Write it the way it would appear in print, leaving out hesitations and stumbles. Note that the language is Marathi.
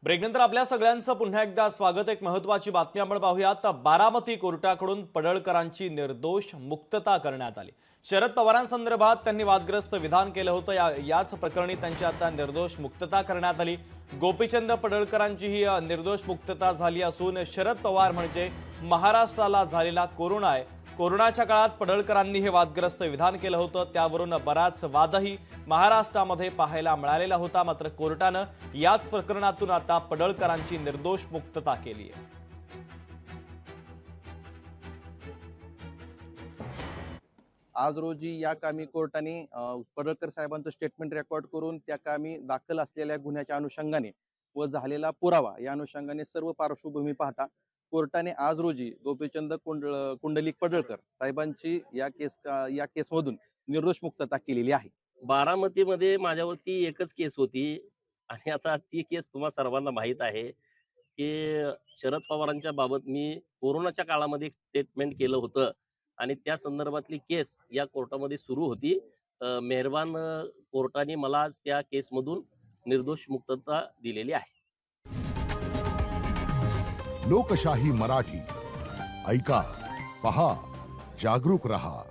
ब्रेकनंतर आपल्या सगळ्यांचं पुन्हा एकदा स्वागत। एक महत्त्वाची बातमी आपण पाहूयात। बारामती कोर्टाकडून पडळकरांची निर्दोष मुक्तता करण्यात आली। शरद पवारांसंदर्भात त्यांनी वादग्रस्त विधान केलं होतं। याच प्रकरणी त्यांची आता निर्दोष मुक्तता करण्यात आली। गोपीचंद पडळकरांची ही निर्दोष मुक्तता झाली असून शरद पवार म्हणजे महाराष्ट्राला झालेला कोरोना आहे। कोरोनाच्या काळात पडळकरांनी हे वादग्रस्त विधान केलं होतं, त्यावरून बराच वादही महाराष्ट्रामध्ये पाहायला मिळालेला होता। मात्र कोर्टानं याच प्रकरणातून आता पडळकरांची निर्दोष मुक्तता केली आहे। आज रोजी या कामी कोर्टाने पडळकर साहेबांचं स्टेटमेंट रेकॉर्ड करून त्या कामी दाखल असलेल्या गुन्ह्याच्या अनुषंगाने व झालेला पुरावा या अनुषंगाने सर्व पार्श्वभूमी पाहता कोर्टाने आज रोजी गोपीचंद कुंडलिक पडळकर साहेबांची या केसमधून निर्दोष मुक्तता केलेली आहे। बारामतीमध्ये माझ्यावरती एकच केस होती आणि आता ती केस तुम्हा सर्वांना माहीत आहे की शरद पवारांच्या बाबत मी कोरोनाच्या काळामध्ये स्टेटमेंट केलं होतं आणि त्या संदर्भातली केस या कोर्टामध्ये सुरू होती। मेहरबान कोर्टाने मला आज त्या केसमधून निर्दोष मुक्तता दिलेली आहे। लोकशाही मराठी ऐका, पहा, जागरूक रहा।